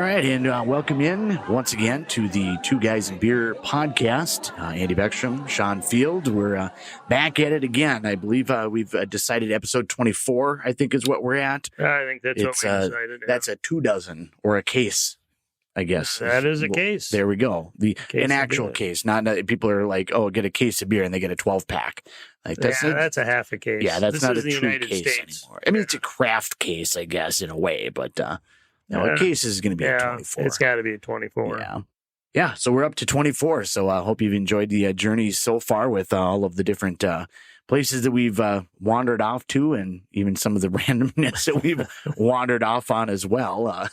right, and welcome in once again to the Two Guys and Beer podcast. Andy Beckstrom, Sean Field. We're back at it again. I believe we've decided episode 24, I think is what we're at. I think that's what we decided. That's a 2 dozen or a case, I guess. That is a case. There we go. An actual case. Not people are like, oh, get a case of beer and they get a 12-pack. Like that's a half a case. Yeah, that's not a true United case States anymore. I mean, it's a craft case, I guess, in a way, but a case is going to be a 24. It's got to be a 24. Yeah. So we're up to 24. So I hope you've enjoyed the journey so far with all of the different places that we've wandered off to, and even some of the randomness that we've wandered off on as well.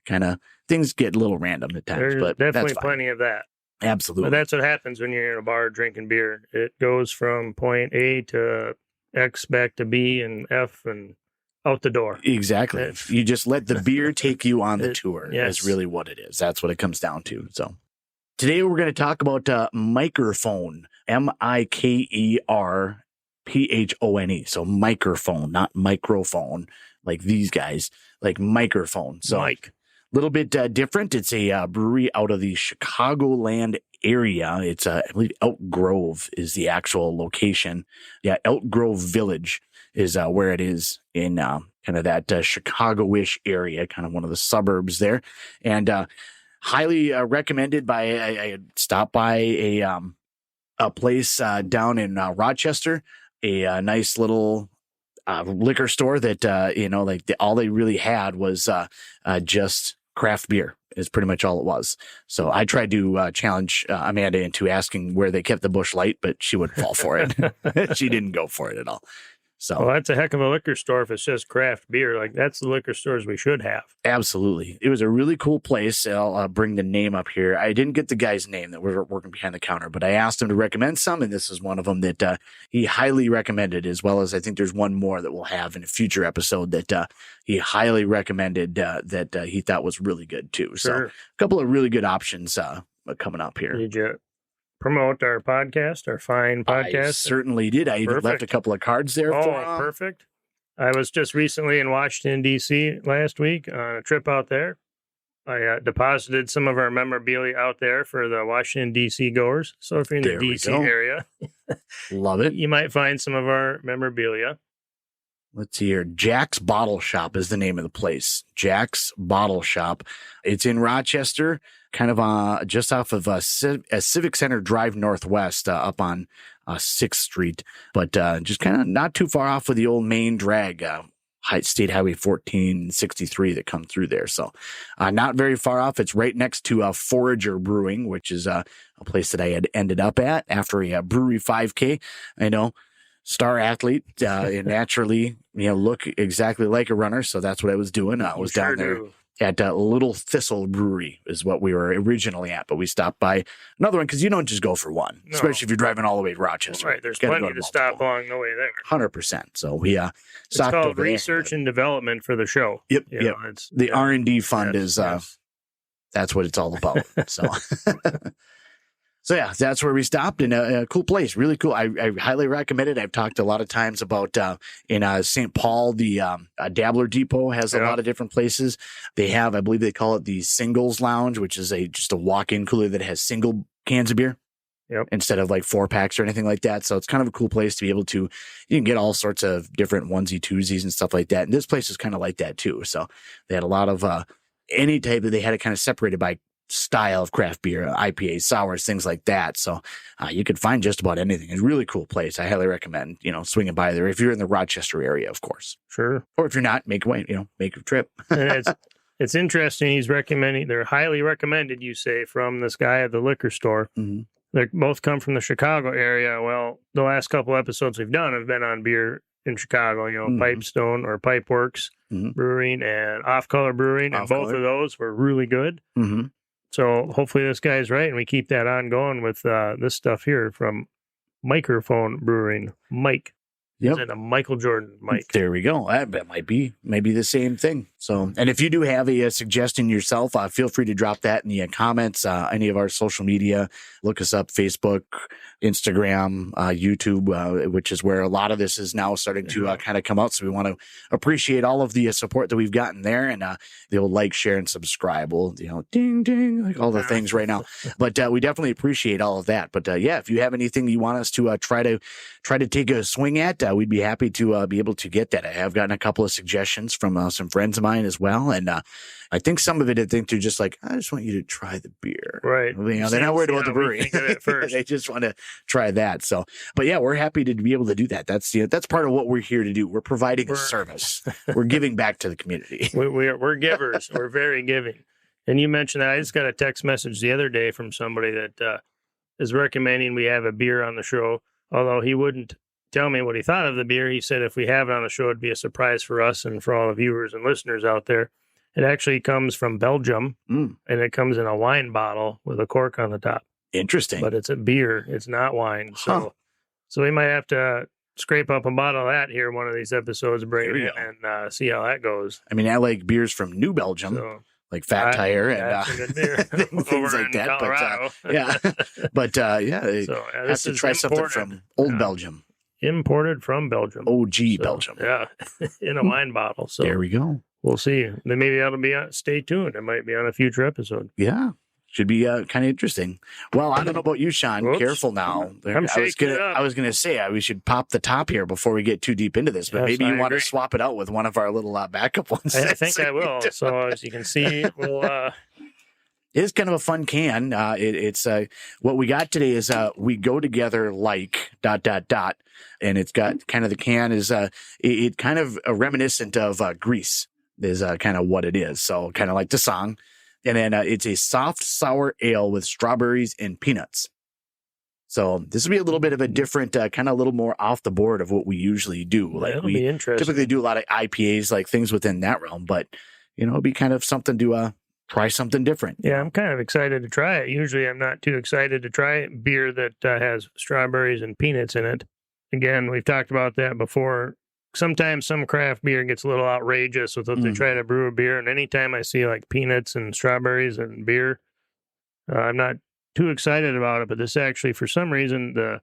Kind of things get a little random at times, There's but definitely that's plenty of that. Absolutely. But that's what happens when you're in a bar drinking beer. It goes from point A to X back to B and F and out the door. Exactly. You just let the beer take you on the tour. Yes. Is really what it is. That's what it comes down to. So today we're going to talk about Mikerphone, Mikerphone. So microphone, not microphone, like these guys, like microphone. So Mike. Little bit different. It's a brewery out of the Chicagoland area. It's I believe Elk Grove is the actual location. Yeah, Elk Grove Village is where it is in kind of that Chicago-ish area, kind of one of the suburbs there, and highly recommended. I stopped by a place down in Rochester, a nice little liquor store that all they really had was just craft beer is pretty much all it was. So I tried to challenge Amanda into asking where they kept the Busch Light, but she wouldn't fall for it. She didn't go for it at all. So well, that's a heck of a liquor store if it's just craft beer. Like that's the liquor stores we should have. Absolutely. It was a really cool place. I'll bring the name up here. I didn't get the guy's name that was working behind the counter, but I asked him to recommend some, and this is one of them that he highly recommended, as well as I think there's one more that we'll have in a future episode that he highly recommended that he thought was really good too. So a couple of really good options coming up here. Did you promote our podcast, our fine podcast? I certainly did. I even left a couple of cards there for him. Perfect. I was just recently in Washington, D.C. last week on a trip out there. I deposited some of our memorabilia out there for the Washington, D.C. goers. So if you're in the D.C. area, love it. You might find some of our memorabilia. Let's see here. Jack's Bottle Shop is the name of the place. Jack's Bottle Shop. It's in Rochester, kind of just off of a Civic Center Drive Northwest up on 6th Street, but just kind of not too far off of the old main drag, State Highway 1463 that come through there. So not very far off. It's right next to Forager Brewing, which is a place that I had ended up at after a Brewery 5K. I know. Star athlete, and naturally, look exactly like a runner. So that's what I was doing. I was down there at Little Thistle Brewery is what we were originally at, but we stopped by another one because you don't just go for one, especially if you're driving all the way to Rochester. Right, there's plenty to stop along the way there. 100%. So we it's called research and development for the show. Yep. It's the R&D fund is that's what it's all about. So. So, yeah, that's where we stopped, in a cool place. Really cool. I highly recommend it. I've talked a lot of times about in St. Paul, the Dabbler Depot has a lot of different places. They have, I believe they call it the Singles Lounge, which is just a walk-in cooler that has single cans of beer instead of like 4-packs or anything like that. So it's kind of a cool place to be able to, you can get all sorts of different onesie, twosies and stuff like that. And this place is kind of like that too. So they had a lot of any type that they had it kind of separated by style of craft beer, IPAs, sours, things like that. So you could find just about anything. It's a really cool place. I highly recommend, swinging by there if you're in the Rochester area, of course. Sure. Or if you're not, make a trip. And it's interesting. He's recommending, they're highly recommended, you say, from this guy at the liquor store. Mm-hmm. They both come from the Chicago area. Well, the last couple episodes we've done have been on beer in Chicago, Pipestone or Pipeworks Brewing and Off Color Brewing. And both of those were really good. Mm-hmm. So hopefully this guy's right, and we keep that on going with this stuff here from Mikerphone Brewing. Mike. Yep. Is it a Michael Jordan Mike? There we go. That might be maybe the same thing. So, and if you do have a suggestion yourself, feel free to drop that in the comments, any of our social media. Look us up, Facebook, Instagram, YouTube, which is where a lot of this is now starting to kind of come out. So we want to appreciate all of the support that we've gotten there, and the old like, share, and subscribe. Well, ding, ding, like all the things right now. But we definitely appreciate all of that. But yeah, if you have anything you want us to try to take a swing at, we'd be happy to be able to get that. I have gotten a couple of suggestions from some friends of mine as well, and I think some of it, they're just like, I just want you to try the beer. Right. They're not worried about the brewery. They just want to try that. So, but yeah, we're happy to be able to do that. That's part of what we're here to do. We're providing a service. We're giving back to the community. We're givers. We're very giving. And you mentioned that. I just got a text message the other day from somebody that is recommending we have a beer on the show, although he wouldn't tell me what he thought of the beer. He said if we have it on the show, it'd be a surprise for us and for all the viewers and listeners out there. It actually comes from Belgium, and it comes in a wine bottle with a cork on the top. Interesting. But it's a beer. It's not wine. So we might have to scrape up a bottle of that here one of these episodes, bring it in, and see how that goes. I mean, I like beers from New Belgium. Like Fat Tire and things like that. Colorado. But have to try something from Old Belgium. Imported from Belgium. OG Belgium. Yeah, in a wine bottle. So there we go. We'll see. Then maybe that'll be on. Stay tuned. It might be on a future episode. Yeah. Should be kind of interesting. Well, I don't know about you, Sean. Oops. Careful now. I was gonna say we should pop the top here before we get too deep into this, but maybe you want to swap it out with one of our little backup ones. I think I will. So as you can see, we'll. It's kind of a fun can. It's what we got today is we go together like ... and it's got kind of the can is it kind of reminiscent of Grease is kind of what it is. So kind of like the song. And then it's a soft sour ale with strawberries and peanuts. So this will be a little bit of a different, kind of a little more off the board of what we usually do. Like we typically do a lot of IPAs, like things within that realm. But it'll be kind of something to try something different. Yeah, I'm kind of excited to try it. Usually, I'm not too excited to try beer that has strawberries and peanuts in it. Again, we've talked about that before. Sometimes some craft beer gets a little outrageous with what they try to brew a beer. And anytime I see like peanuts and strawberries and beer, I'm not too excited about it. But this actually, for some reason, the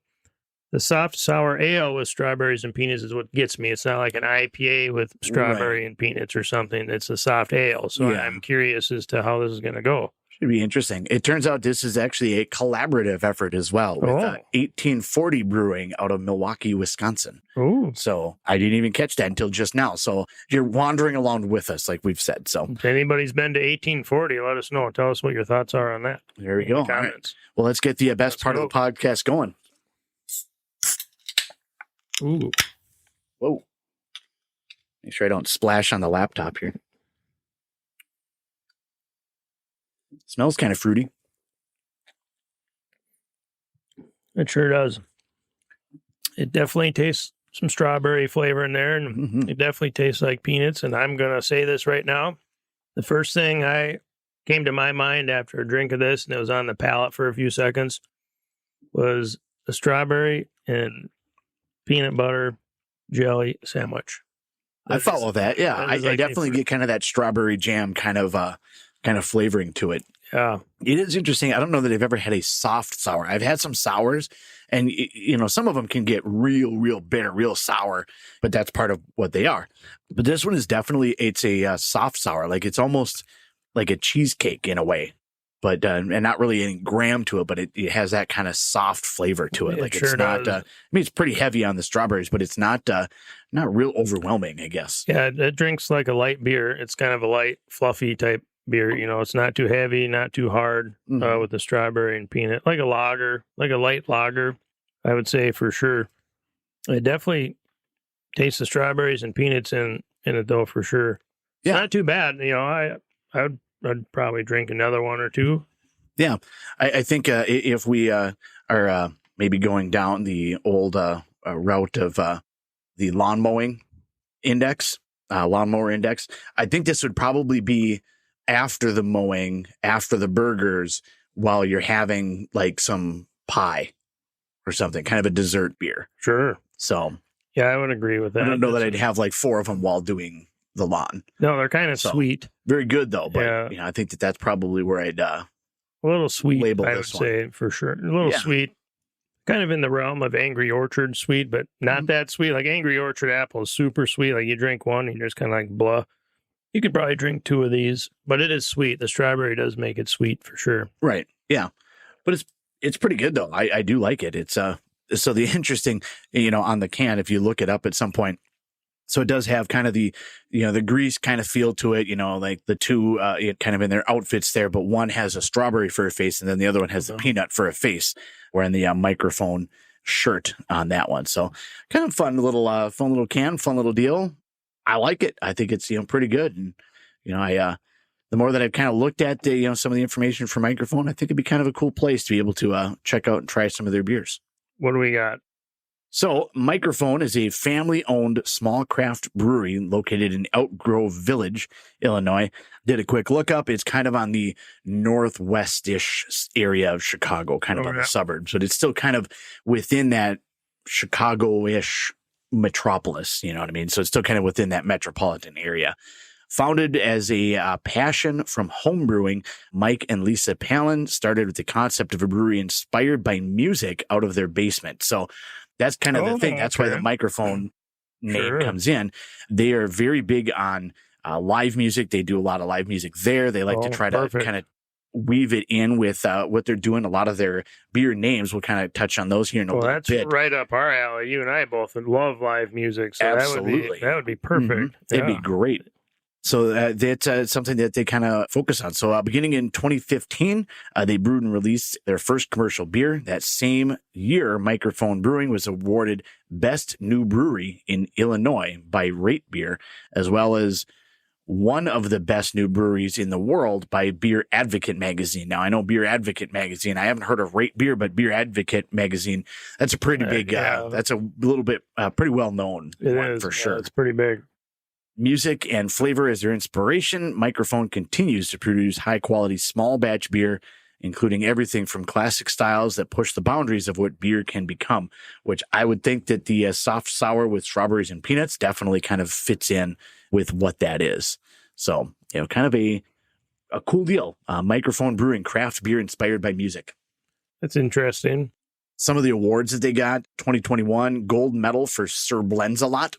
soft sour ale with strawberries and peanuts is what gets me. It's not like an IPA with strawberry and peanuts or something. It's a soft ale. So I'm curious as to how this is going to go. Should be interesting. It turns out this is actually a collaborative effort as well with 1840 Brewing out of Milwaukee, Wisconsin. Ooh. So I didn't even catch that until just now. So you're wandering along with us, like we've said. So if anybody's been to 1840, let us know. Tell us what your thoughts are on that. There we go. Comments. Right. Well, let's get the best part of the podcast going. Ooh. Whoa. Make sure I don't splash on the laptop here. Smells kind of fruity. It sure does. It definitely tastes some strawberry flavor in there, and it definitely tastes like peanuts. And I'm going to say this right now. The first thing I came to my mind after a drink of this, and it was on the palate for a few seconds, was a strawberry and peanut butter jelly sandwich. I follow that. Yeah, I definitely get kind of that strawberry jam kind of flavoring to it. Yeah, it is interesting. I don't know that I've ever had a soft sour. I've had some sours, and some of them can get real bitter, real sour, but that's part of what they are. But this one is definitely it's a soft sour, like it's almost like a cheesecake in a way, but and not really any graham to it, but it has that kind of soft flavor to it. Like it's not. I mean, it's pretty heavy on the strawberries, but it's not real overwhelming, I guess. Yeah, it drinks like a light beer. It's kind of a light, fluffy type beer. It's not too heavy, not too hard with the strawberry and peanut, like a lager, like a light lager, I would say for sure. It definitely tastes the strawberries and peanuts in it though, for sure. Yeah. Not too bad. I'd probably drink another one or two. Yeah. I think if we are maybe going down the old route of the lawnmower index, I think this would probably be after the mowing, after the burgers, while you're having like some pie or something, kind of a dessert beer. Sure. So yeah, I would agree with that. I don't know that I'd have like 4 of them while doing the lawn. No, they're kind of sweet. Very good though, but I think that's probably where I'd a little sweet. Label I this would say for sure. A little sweet, kind of in the realm of Angry Orchard sweet, but not that sweet. Like Angry Orchard apple is super sweet. Like you drink one and you're just kind of like blah. You could probably drink 2 of these, but it is sweet. The strawberry does make it sweet for sure. Right. Yeah. But it's pretty good though. I do like it. It's so the interesting, on the can, if you look it up at some point, so it does have kind of the, the grease kind of feel to it, like the two kind of in their outfits there, but one has a strawberry for a face and then the other one has the peanut for a face. We're in the microphone shirt on that one. So kind of fun little can, fun little deal. I like it. I think it's, pretty good. And, the more that I've kind of looked at the, some of the information for Mikerphone, I think it'd be kind of a cool place to be able to check out and try some of their beers. What do we got? So Mikerphone is a family-owned small craft brewery located in Elk Grove Village, Illinois. Did a quick look up. It's kind of on the northwest-ish area of Chicago, kind of on the suburbs, but it's still kind of within that Chicago-ish metropolis, you know what I mean? So it's still kind of within that metropolitan area. Founded as a passion from home brewing, Mike and Lisa Palin started with the concept of a brewery inspired by music out of their basement. So that's kind of the thing. That's why the Mikerphone name comes in. They are very big on live music. They do a lot of live music there. They like to try to kind of weave it in with what they're doing. A lot of their beer names, we'll kind of touch on those here in a little bit. That's right up our alley. You and I both love live music. So absolutely. That would be perfect. Mm-hmm. It'd be great. So that's something that they kind of focus on. So beginning in 2015, they brewed and released their first commercial beer. That same year, Mikerphone Brewing was awarded Best New Brewery in Illinois by Rate Beer, as well as one of the best new breweries in the world by Beer Advocate magazine. Now, I know Beer Advocate magazine. I haven't heard of Rate Beer, but Beer Advocate magazine, that's a pretty big, that's a little bit pretty well-known one for sure. It's pretty big. Music and flavor as their inspiration, Mikerphone continues to produce high-quality small batch beer, including everything from classic styles that push the boundaries of what beer can become, which I would think that the soft sour with strawberries and peanuts definitely kind of fits in with what that is. So, kind of a cool deal. Mikerphone Brewing, craft beer inspired by music. That's interesting. Some of the awards that they got, 2021, gold medal for Sir Blends-A-Lot.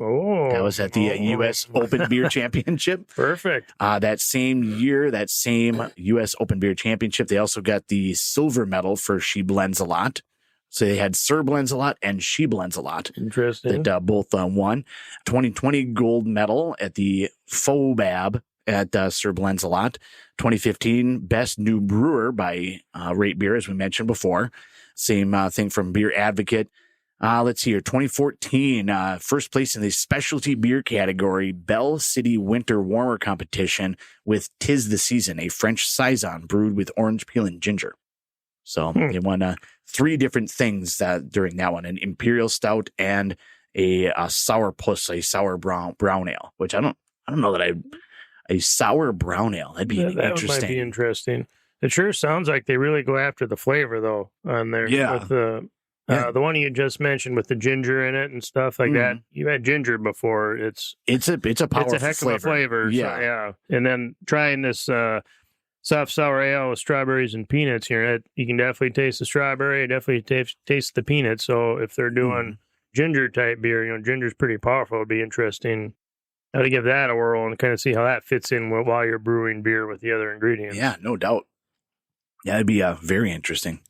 Oh, that was at the U.S. Open Beer Championship. Perfect. That same year, that same U.S. Open Beer Championship, they also got the silver medal for She Blends a Lot. So they had Sir Blends a Lot and She Blends a Lot. Interesting. That both won. 2020 gold medal at the FOBAB at Sir Blends a Lot. 2015 Best New Brewer by Rate Beer, as we mentioned before. Same thing from Beer Advocate. Let's see here. 2014, first place in the specialty beer category, Bell City Winter Warmer Competition with 'Tis the Season, a French saison brewed with orange peel and ginger. So they won 3 different things during that one: an imperial stout and a sourpuss, a sour brown ale. Which I don't know that a sour brown ale. That'd be interesting. That might be interesting. It sure sounds like they really go after the flavor though on there. Yeah. With the one you just mentioned with the ginger in it and stuff like that. You had ginger before. It's a powerful heck flavor. Of a flavor. Yeah. So, yeah. And then trying this soft sour ale with strawberries and peanuts here, you can definitely taste the strawberry. Definitely taste the peanuts. So if they're doing ginger type beer, ginger's pretty powerful. It'd be interesting to give that a whirl and kind of see how that fits in while you're brewing beer with the other ingredients. Yeah, no doubt. Yeah, it'd be very interesting.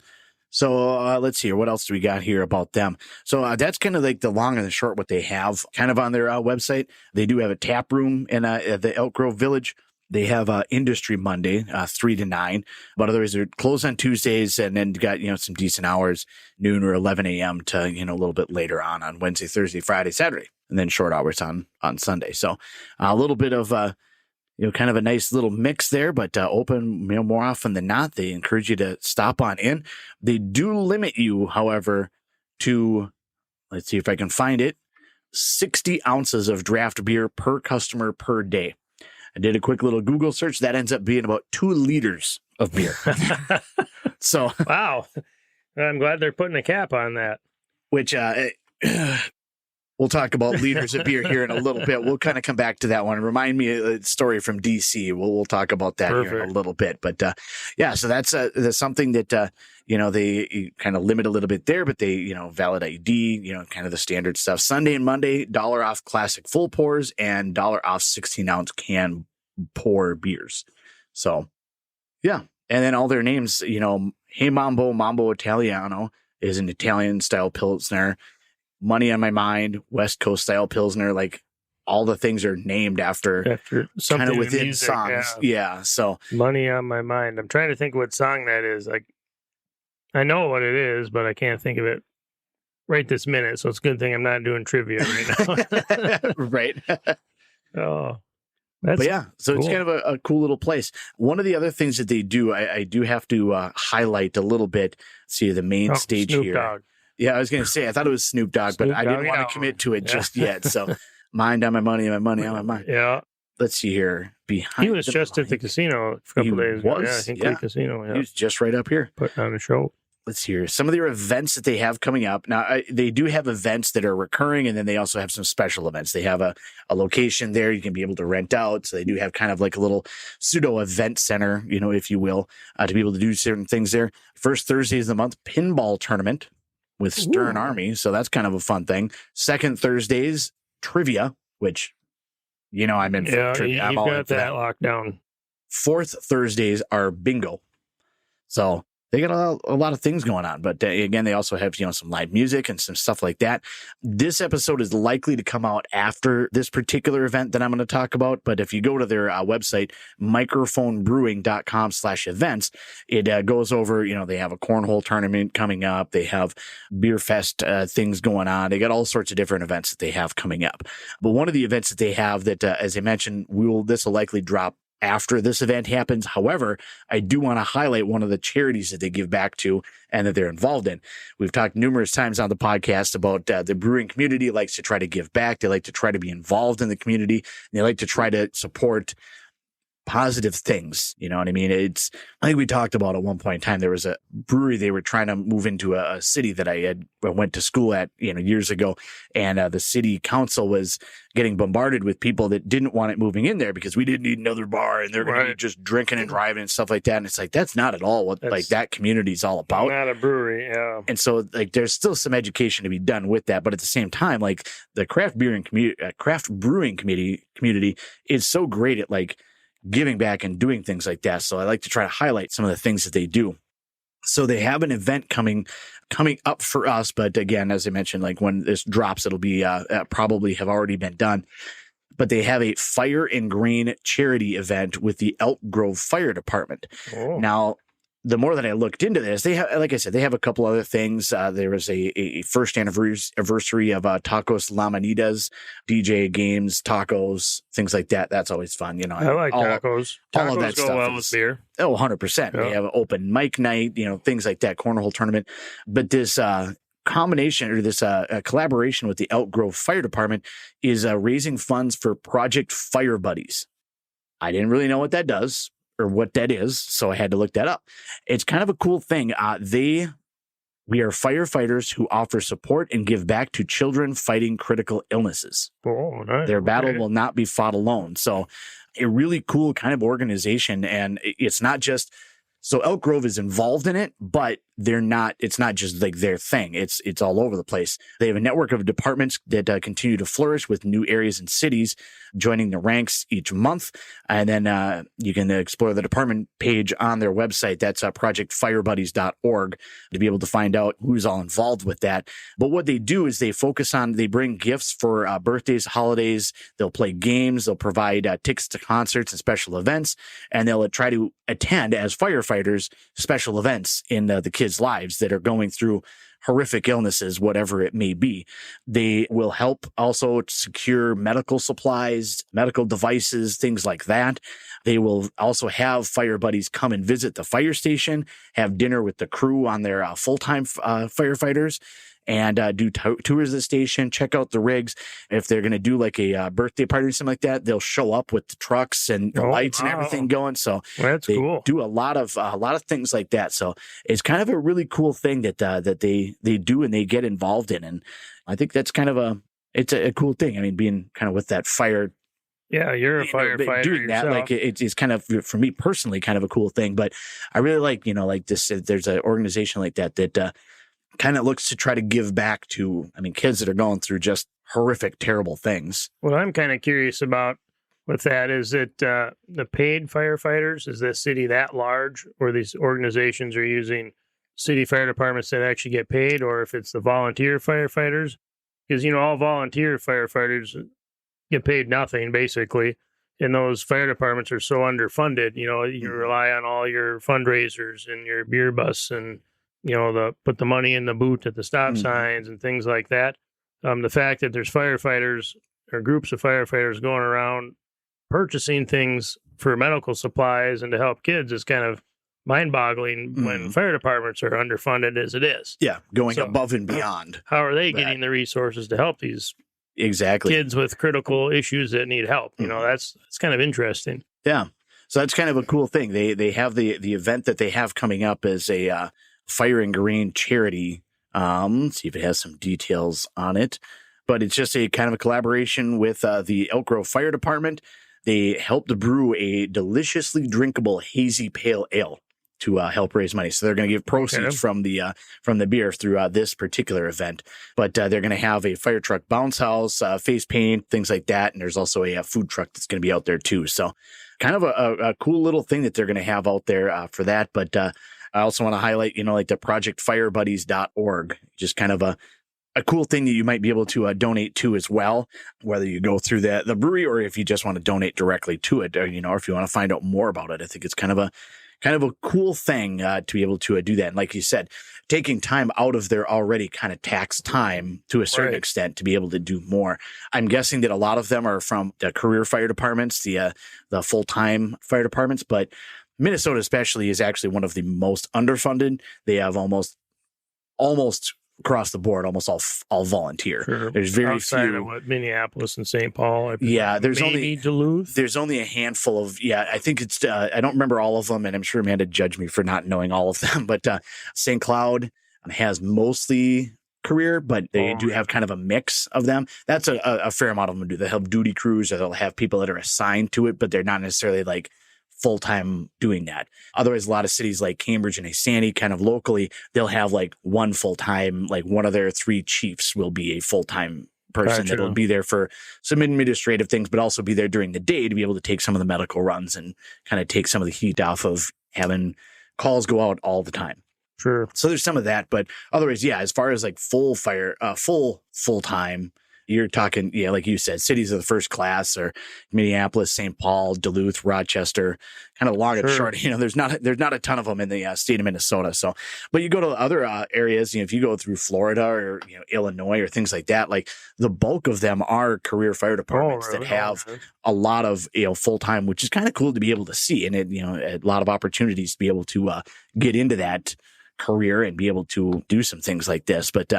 So let's see here. What else do we got here about them? So that's kind of like the long and the short what they have kind of on their website. They do have a tap room in the Elk Grove Village. They have Industry Monday, 3 to 9. But otherwise, they're closed on Tuesdays and then got, some decent hours, noon or 11 a.m. to, a little bit later on Wednesday, Thursday, Friday, Saturday, and then short hours on Sunday. So a little bit of kind of a nice little mix there, but open, more often than not. They encourage you to stop on in. They do limit you, however, to, let's see if I can find it, 60 ounces of draft beer per customer per day. I did a quick little Google search. That ends up being about 2 liters of beer. So, wow. I'm glad they're putting a cap on that. Which, We'll talk about liters of beer here in a little bit. We'll kind of come back to that one. Remind me of a story from DC. We'll talk about that here in a little bit. But so that's something that they kind of limit a little bit there, but they valid ID, kind of the standard stuff. Sunday and Monday, $1 off classic full pours and $1 off 16-ounce can pour beers. So yeah, and then all their names, Hey Mambo Italiano is an Italian style Pilsner. Money on My Mind, West Coast style Pilsner, like all the things are named after something kind of within music, songs. Yeah. So Money on My Mind. I'm trying to think what song that is. Like, I know what it is, but I can't think of it right this minute. So it's a good thing I'm not doing trivia right now. Right. Oh, but yeah, so cool. It's kind of a cool little place. One of the other things that they do, I do have to highlight a little bit. See the main stage Snoop here. Dogg. Yeah, I was going to say, I thought it was Snoop Dogg, but I didn't want to commit to it just yet. So mind on my money, my money on my mind. Yeah. Let's see here. Behind he was just at the casino a couple days ago. Yeah, I think the casino. Yeah. He was just right up here. Putting on a show. Let's see here. Some of their events that they have coming up. Now, they do have events that are recurring, and then they also have some special events. They have a location there you can be able to rent out. So they do have kind of like a little pseudo event center, if you will, to be able to do certain things there. First Thursdays of the month, pinball tournament with Stern Army. So that's kind of a fun thing. Second Thursdays, trivia, which, I'm in for trivia. I'm you've all got in for that locked down. Fourth Thursdays are bingo. So they got a lot of things going on. But again, they also have, some live music and some stuff like that. This episode is likely to come out after this particular event that I'm going to talk about. But if you go to their website, mikerphonebrewing.com/events, it goes over, they have a cornhole tournament coming up. They have beer fest things going on. They got all sorts of different events that they have coming up. But one of the events that they have that, as I mentioned, this will likely drop after this event happens. However, I do want to highlight one of the charities that they give back to and that they're involved in. We've talked numerous times on the podcast about the brewing community likes to try to give back. They like to try to be involved in the community. And they like to try to support positive things. You know what I mean? I think we talked about at one point in time, there was a brewery they were trying to move into a city that I went to school at, years ago. And the city council was getting bombarded with people that didn't want it moving in there because we didn't need another bar and they're going to be just drinking and driving and stuff like that. And it's like, that's not at all what that community is all about. Not a brewery. Yeah. And so there's still some education to be done with that. But at the same time, like the craft brewing community is so great at giving back and doing things like that. So I like to try to highlight some of the things that they do. So they have an event coming up for us. But again, as I mentioned, when this drops, it'll be probably have already been done. But they have a Fire and Grain charity event with the Elk Grove Fire Department. Oh. Now, the more that I looked into this, they have, like I said, they have a couple other things. There was a first anniversary of Tacos Lamanitas, DJ games, tacos, things like that. That's always fun. I like tacos. All of that go stuff well with beer. 100%. Yeah. They have an open mic night, things like that, cornhole tournament. But this combination or this collaboration with the Elk Grove Fire Department is raising funds for Project Fire Buddies. I didn't really know what that does or what that is, so I had to look that up. It's kind of a cool thing. We are firefighters who offer support and give back to children fighting critical illnesses. Oh, nice. Their battle will not be fought alone. So a really cool kind of organization. And it's not just, so Elk Grove is involved in it, but it's not just their thing. It's all over the place. They have a network of departments that continue to flourish with new areas and cities joining the ranks each month. And then you can explore the department page on their website. That's projectfirebuddies.org to be able to find out who's all involved with that. But what they do is they bring gifts for birthdays, holidays. They'll play games. They'll provide tickets to concerts and special events. And they'll try to attend as firefighters special events in the kids' lives that are going through horrific illnesses, whatever it may be. They will help also secure medical supplies, medical devices, things like that. They will also have fire buddies come and visit the fire station, have dinner with the crew on their full-time firefighters, and do tours of the station, check out the rigs. If they're going to do a birthday party or something like that, they'll show up with the trucks and the lights and everything going. So that's cool. Do a lot of things like that. So it's kind of a really cool thing that they do and they get involved in. And I think that's kind of it's a cool thing. I mean, being kind of with that fire. Yeah, you're a firefighter doing that, yourself. like it's kind of, for me personally, kind of a cool thing. But I really like, like this, there's an organization like that kind of looks to try to give back to, kids that are going through just horrific, terrible things. What I'm kind of curious about with that is that the paid firefighters, is this city that large, or these organizations are using city fire departments that actually get paid, or if it's the volunteer firefighters? Because, all volunteer firefighters get paid nothing, basically. And those fire departments are so underfunded. You rely on all your fundraisers and your beer bus and, put the money in the boot at the stop signs and things like that. The fact that there's firefighters or groups of firefighters going around purchasing things for medical supplies and to help kids is kind of mind-boggling when fire departments are underfunded as it is. Yeah, going above and beyond. How are they getting the resources to help these kids with critical issues that need help? That's kind of interesting. Yeah. So that's kind of a cool thing. They have the event that they have coming up as a Fire and Green charity. Let's see if it has some details on it. But it's just a kind of a collaboration with the Elk Grove Fire Department. They helped to brew a deliciously drinkable hazy pale ale to help raise money. So they're going to give proceeds from the beer through this particular event. But they're going to have a fire truck bounce house, face paint, things like that. And there's also a food truck that's going to be out there too. So kind of a cool little thing that they're going to have out there for that. But I also want to highlight, like the projectfirebuddies.org, just kind of a cool thing that you might be able to donate to as well, whether you go through the brewery or if you just want to donate directly to it, or if you want to find out more about it. I think it's kind of a cool thing to be able to do that. And like you said, taking time out of their already kind of taxed time to a certain extent to be able to do more. I'm guessing that a lot of them are from the career fire departments, the full-time fire departments, but Minnesota especially is actually one of the most underfunded. They have almost across the board, almost all volunteer. Sure. There's very outside few. Of what, Minneapolis and St. Paul. There's only Duluth. There's only a handful of. I think it's. I don't remember all of them, and I'm sure Amanda judged me for not knowing all of them. But St. Cloud has mostly career, but they do have kind of a mix of them. That's a fair amount of them do. They have duty crews, or they'll have people that are assigned to it, but they're not necessarily like full-time doing that. Otherwise, a lot of cities like Cambridge and Asani, kind of locally, they'll have like one full-time, like one of their 3 chiefs will be a full-time person that will be there for some administrative things, but also be there during the day to be able to take some of the medical runs and kind of take some of the heat off of having calls go out all the time. Sure. So there's some of that, but otherwise, as far as like full-time, you're talking, like you said, cities of the first class or Minneapolis, St. Paul, Duluth, Rochester, kind of long and short. There's not a ton of them in the state of Minnesota. So, but you go to other areas, if you go through Florida or Illinois or things like that, like the bulk of them are career fire departments that have a lot of full time, which is kind of cool to be able to see, and it a lot of opportunities to be able to get into that career and be able to do some things like this. But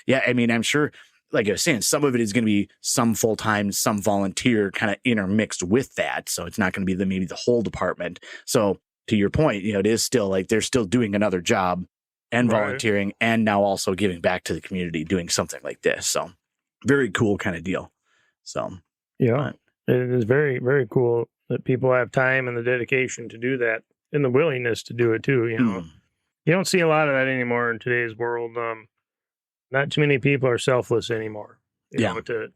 I'm sure, like I was saying, some of it is going to be some full-time, some volunteer kind of intermixed with that. So it's not going to be maybe the whole department. So to your point, it is still like they're still doing another job and volunteering and now also giving back to the community, doing something like this. So very cool kind of deal. So, it is very, very cool that people have time and the dedication to do that and the willingness to do it too. You don't see a lot of that anymore in today's world. Not too many people are selfless anymore, you know, to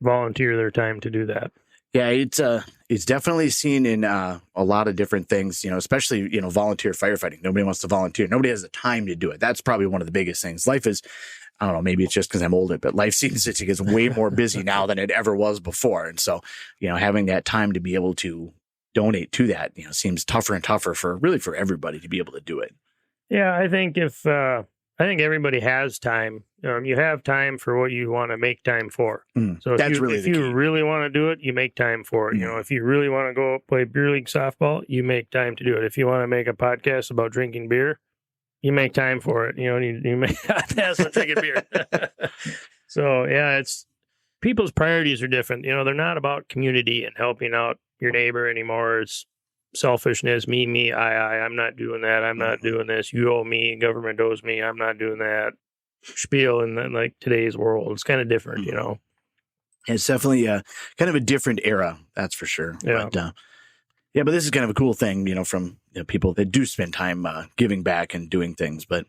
volunteer their time to do that. Yeah, it's definitely seen in a lot of different things, especially, volunteer firefighting. Nobody wants to volunteer. Nobody has the time to do it. That's probably one of the biggest things. Life is, I don't know, maybe it's just because I'm older, but life seems to get way more busy now than it ever was before. And so, having that time to be able to donate to that, seems tougher and tougher for everybody to be able to do it. Yeah, I think I think everybody has time. You have time for what you want to make time for. So if you really want to do it, you make time for it. If you really want to go play beer league softball, you make time to do it. If you want to make a podcast about drinking beer, you make time for it. You make podcasts on drinking beer. So it's people's priorities are different. They're not about community and helping out your neighbor anymore. It's selfishness, me, I. I'm not doing that. I'm not doing this. You owe me. Government owes me. I'm not doing that. Spiel in like today's world. It's kind of different, It's definitely kind of a different era, that's for sure. Yeah. But, but this is kind of a cool thing, from people that do spend time giving back and doing things. But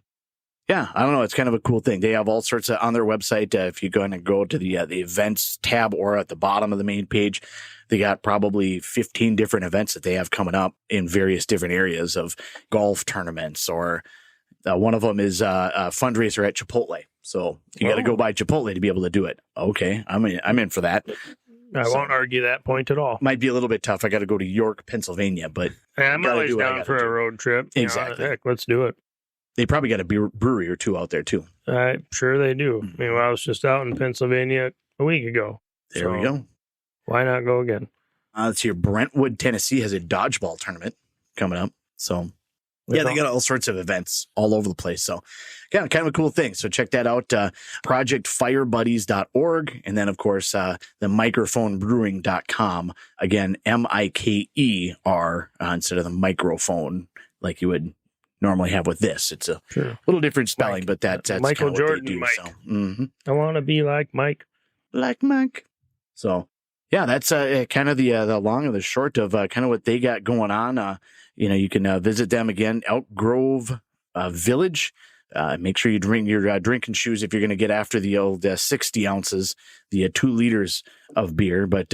yeah, I don't know. It's kind of a cool thing. They have all sorts of on their website. If you go and go to the events tab or at the bottom of the main page, they got probably 15 different events that they have coming up in various different areas of golf tournaments, or one of them is a fundraiser at Chipotle. So you got to go by Chipotle to be able to do it. Okay, I'm in for that. I won't argue that point at all. Might be a little bit tough. I got to go to York, Pennsylvania, but I'm always down for a road trip. Exactly. Heck, let's do it. They probably got a brewery or two out there too. I'm sure they do. I was just out in Pennsylvania a week ago. There we go. Why not go again? Let's see. Brentwood, Tennessee has a dodgeball tournament coming up. So yeah, they got all sorts of events all over the place. So kind of a cool thing. So check that out. projectfirebuddies.org. And then, of course, the mikerphonebrewing.com. Again, MIKER instead of the microphone like you would normally have with this. It's a little different spelling, but that's Michael Jordan, do, Mike. So. Mm-hmm. I want to be like Mike. Like Mike. So yeah, that's kind of the long and the short of kind of what they got going on. You can visit them again, Elk Grove Village. Make sure you bring your drinking shoes if you're going to get after the old 60 ounces, the 2 liters of beer. But,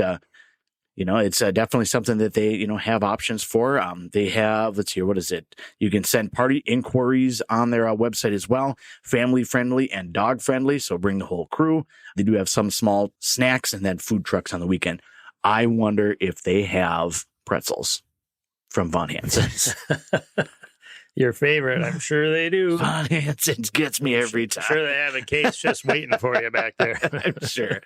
it's definitely something that they, have options for. They have, let's see, what is it? You can send party inquiries on their website as well. Family friendly and dog friendly. So bring the whole crew. They do have some small snacks and then food trucks on the weekend. I wonder if they have pretzels from Von Hansen's. Your favorite. I'm sure they do. Von Hansen's gets me every time. I'm sure they have a case just waiting for you back there. I'm sure.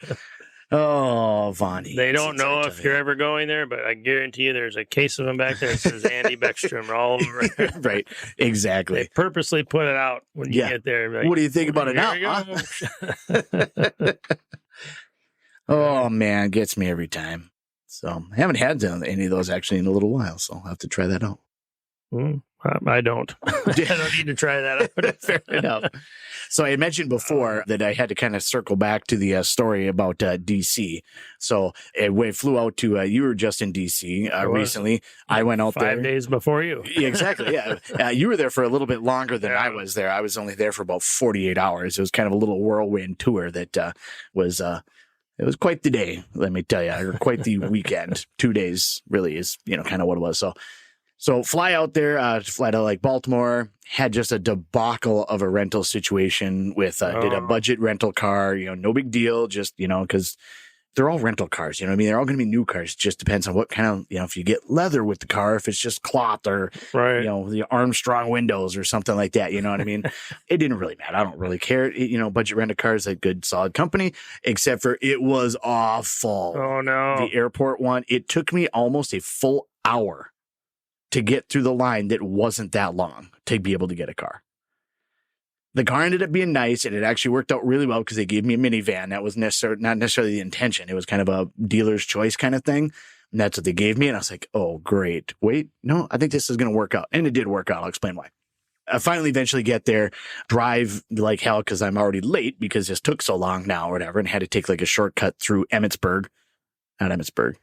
Oh, Von Hansen's. They don't know if you're ever going there, but I guarantee you there's a case of them back there that says Andy Beckstrom all over it. Right. Exactly. They purposely put it out when you get there. Like, what do you think about it now? Huh? Oh, man. Gets me every time. So I haven't had any of those actually in a little while, so I'll have to try that out. I don't. I don't need to try that out. Fair enough. So I mentioned before that I had to kind of circle back to the story about D.C. So we flew out to, you were just in D.C. Recently. I went out 5 days before you. Exactly, yeah. You were there for a little bit longer than I was there. I was only there for about 48 hours. It was kind of a little whirlwind tour that was... It was quite the day, let me tell you, or quite the weekend. 2 days really is, kind of what it was. So fly out there, fly to like Baltimore, had just a debacle of a rental situation with, did a budget rental car, no big deal, just, because they're all rental cars, They're all going to be new cars. It just depends on what kind of, if you get leather with the car, if it's just cloth or, the Armstrong windows or something like that, you know what I mean? It didn't really matter. I don't really care. Budget rental car is a good, solid company, except for it was awful. Oh, no. The airport one, it took me almost a full hour to get through the line that wasn't that long to be able to get a car. The car ended up being nice, and it actually worked out really well because they gave me a minivan. That was not necessarily the intention. It was kind of a dealer's choice kind of thing. And that's what they gave me. And I was like, oh, great. Wait, no, I think this is going to work out. And it did work out. I'll explain why. I finally eventually get there, drive like hell because I'm already late because this took so long now or whatever, and had to take like a shortcut through Emmitsburg. Not Emmitsburg.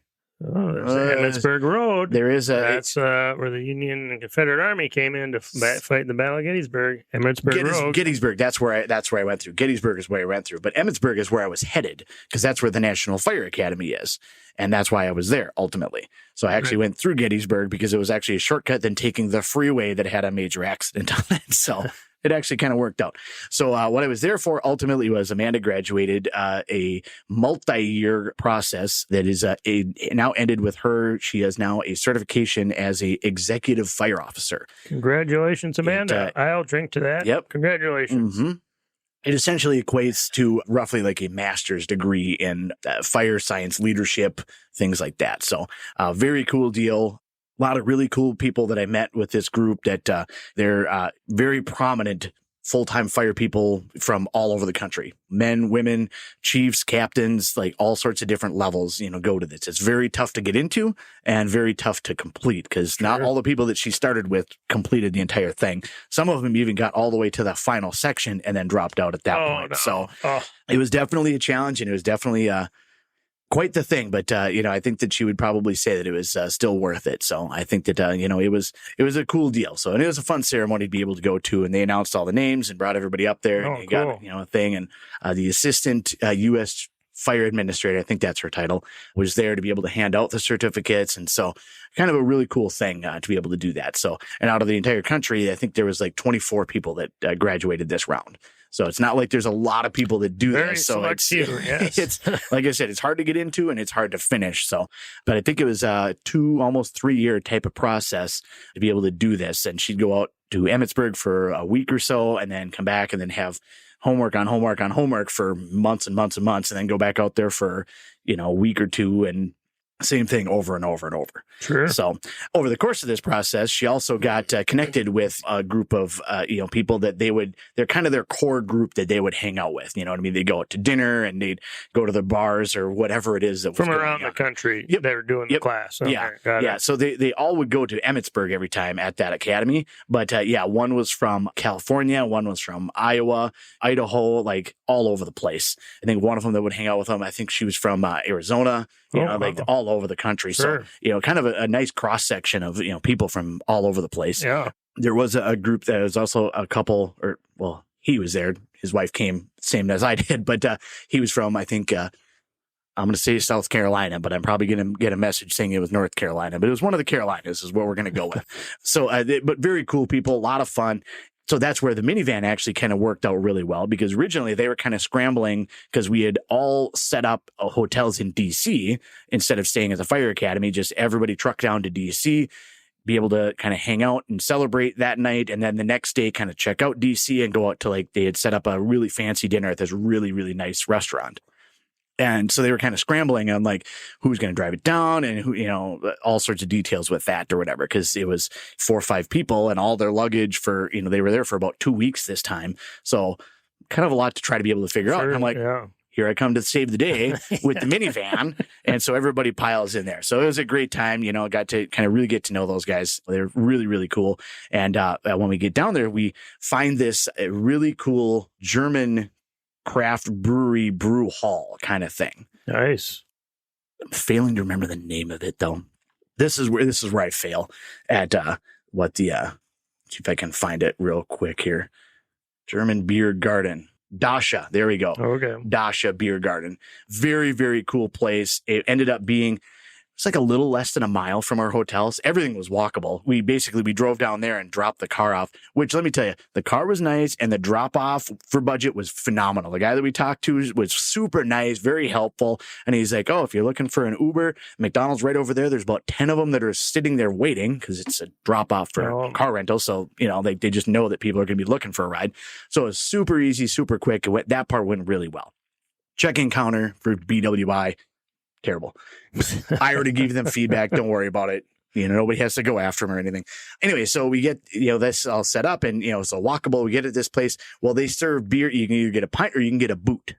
Oh, there's the Emmitsburg Road. There is that's where the Union and Confederate Army came in to fight the Battle of Gettysburg. Road. Gettysburg. That's where I went through. Gettysburg is where I went through, but Emmitsburg is where I was headed because that's where the National Fire Academy is, and that's why I was there ultimately. So I actually went through Gettysburg because it was actually a shortcut than taking the freeway that had a major accident on it. So it actually kind of worked out. So what I was there for ultimately was Amanda graduated a multi-year process that is now ended with her. She has now a certification as a executive fire officer. Congratulations, Amanda. I'll drink to that. Yep. Congratulations. Mm-hmm. It essentially equates to roughly like a master's degree in fire science leadership, things like that. So very cool deal. A lot of really cool people that I met with this group that they're very prominent full-time fire people from all over the country. Men, women, chiefs, captains, like all sorts of different levels, go to this. It's very tough to get into and very tough to complete because not all the people that she started with completed the entire thing. Some of them even got all the way to the final section and then dropped out at that point. No. So it was definitely a challenge, and it was definitely quite the thing, but I think that she would probably say that it was still worth it. So I think that it was a cool deal. So, and it was a fun ceremony to be able to go to, and they announced all the names and brought everybody up there, and they got a thing, and the assistant U.S. fire administrator, I think that's her title, was there to be able to hand out the certificates, and so kind of a really cool thing to be able to do that. So, and out of the entire country, I think there was like 24 people that graduated this round. So it's not like there's a lot of people that do this. So it's like I said, it's hard to get into and it's hard to finish. So, but I think it was a 2, almost 3-year type of process to be able to do this. And she'd go out to Emmitsburg for a week or so and then come back and then have homework on homework on homework for months and months and months, and then go back out there for, a week or two and same thing over and over and over. Sure. So over the course of this process, she also got connected with a group of, people that they're kind of their core group that they would hang out with. You know what I mean? They'd go out to dinner and they'd go to the bars or whatever it is that was from around the country. Yep. They were doing the class. Okay, yeah. So they all would go to Emmitsburg every time at that academy. But one was from California. One was from Iowa, Idaho, like all over the place. I think one of them that would hang out with them, I think she was from Arizona. Like all over the country. Sure. So, kind of a nice cross section of, people from all over the place. Yeah. There was a group that was also a couple, he was there. His wife came same as I did, but he was from, I think, I'm going to say South Carolina, but I'm probably going to get a message saying it was North Carolina, but it was one of the Carolinas is what we're going to go with. So, but very cool people, a lot of fun. So that's where the minivan actually kind of worked out really well, because originally they were kind of scrambling because we had all set up hotels in DC instead of staying at the fire academy. Just everybody trucked down to DC, be able to kind of hang out and celebrate that night. And then the next day kind of check out DC and go out to they had set up a really fancy dinner at this really, really nice restaurant. And so they were kind of scrambling on who's going to drive it down and who, all sorts of details with that or whatever, because it was 4 or 5 people and all their luggage for, they were there for about 2 weeks this time. So kind of a lot to try to be able to figure out. And I'm like, here I come to save the day with the minivan. And so everybody piles in there. So it was a great time. Got to kind of really get to know those guys. They're really, really cool. And when we get down there, we find this really cool German craft brewery brew hall kind of thing. Nice. I'm failing to remember the name of it though. This is where I fail at see if I can find it real quick here. German Beer Garden. Dasha. There we go. Okay. Dasha Beer Garden. Very, very cool place. It ended up being, it's like a little less than a mile from our hotels. Everything was walkable. We drove down there and dropped the car off, which let me tell you, the car was nice and the drop off for budget was phenomenal. The guy that we talked to was super nice, very helpful. And he's like, if you're looking for an Uber, McDonald's right over there. There's about 10 of them that are sitting there waiting because it's a drop off for car rental. So, they just know that people are going to be looking for a ride. So it was super easy, super quick. That part went really well. Check-in counter for BWI. Terrible. I already gave them feedback. Don't worry about it. Nobody has to go after them or anything. Anyway, so we get, this all set up and, it's a walkable. We get at this place. Well, they serve beer. You can either get a pint or you can get a boot.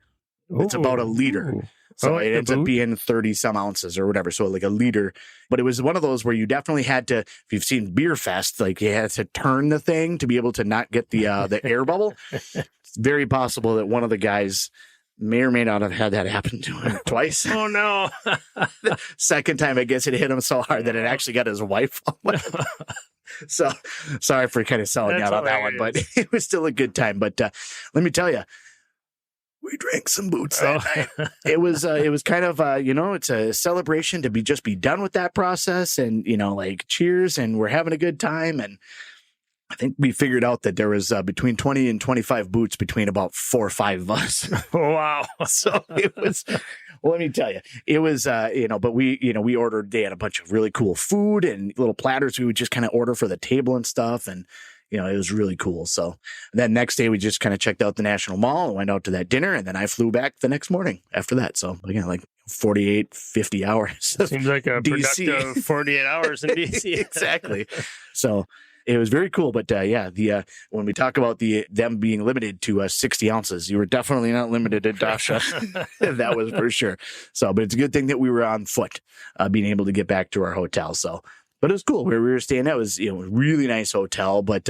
It's about a liter. So it ends up being 30 some ounces or whatever. So like a liter. But it was one of those where you definitely had to, if you've seen Beer Fest, you had to turn the thing to be able to not get the air bubble. It's very possible that one of the guys may or may not have had that happen to him twice. Oh, no. The second time, I guess it hit him so hard that it actually got his wife. So sorry for kind of selling out on that one, but it was still a good time. But let me tell you, we drank some boots that night. It was kind of, it's a celebration to be done with that process and, cheers and we're having a good time. And I think we figured out that there was between 20 and 25 boots between about 4 or 5 of us. Wow. So it was, well, let me tell you, it was, but we ordered, they had a bunch of really cool food and little platters we would just kind of order for the table and stuff. And, it was really cool. So then next day we just kind of checked out the National Mall and went out to that dinner. And then I flew back the next morning after that. So again, 48, 50 hours. Seems like a productive 48 hours in DC. Exactly. So it was very cool, but when we talk about them being limited to 60 ounces, you were definitely not limited to Dasha. That was for sure. So, but it's a good thing that we were on foot, being able to get back to our hotel. So, but it was cool where we were staying at. It was a really nice hotel, but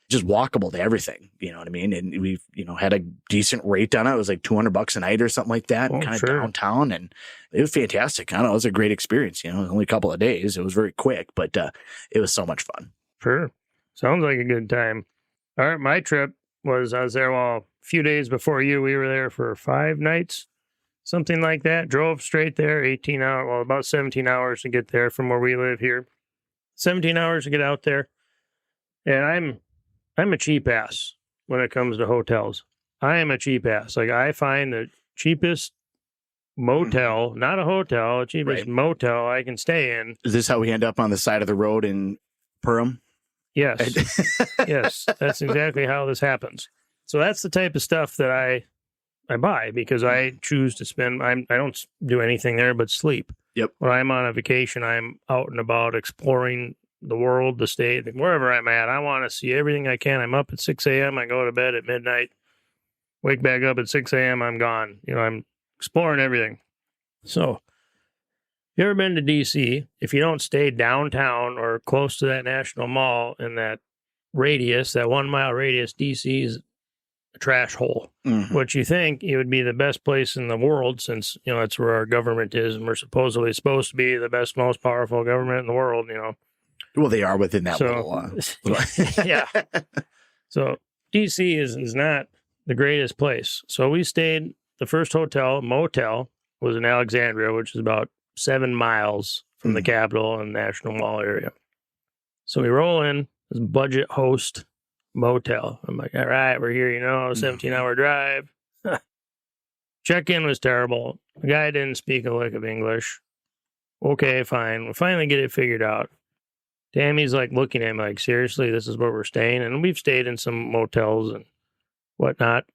just walkable to everything. You know what I mean? And we, had a decent rate on it. It was like $200 a night or something like that, and kind of downtown. And it was fantastic. I don't know. It was a great experience. Only a couple of days. It was very quick, but it was so much fun. Sure. Sounds like a good time. All right. My trip I was there, a few days before you. We were there for 5 nights, something like that. Drove straight there, 18 hours, about 17 hours to get there from where we live here. 17 hours to get out there. And I'm a cheap ass when it comes to hotels. I am a cheap ass. Like, I find the cheapest motel, not a hotel, the cheapest motel I can stay in. Is this how we end up on the side of the road in Perham? Yes. Yes, that's exactly how this happens. So that's the type of stuff that I buy because I choose to spend. I don't do anything there but sleep. Yep. When I'm on a vacation, I'm out and about exploring the world, the state, wherever I'm at. I want to see everything I can. I'm up at 6 a.m. I go to bed at midnight, wake back up at 6 a.m. I'm gone. I'm exploring everything. So, you ever been to D.C.? If you don't stay downtown or close to that National Mall in that radius, that 1 mile radius, D.C. is a trash hole. Mm-hmm. What you think it would be the best place in the world since, that's where our government is and we're supposedly supposed to be the best, most powerful government in the world, Well, they are within that little. Yeah. So D.C. is not the greatest place. So we stayed, the first motel was in Alexandria, which is about 7 miles from the Capitol and National Mall area. So we roll in this budget host motel. I'm like, all right, we're here, 17-hour drive. Check-in was terrible. The guy didn't speak a lick of English. Okay, fine. We finally get it figured out. Tammy's like looking at me like, seriously, this is where we're staying? And we've stayed in some motels and whatnot.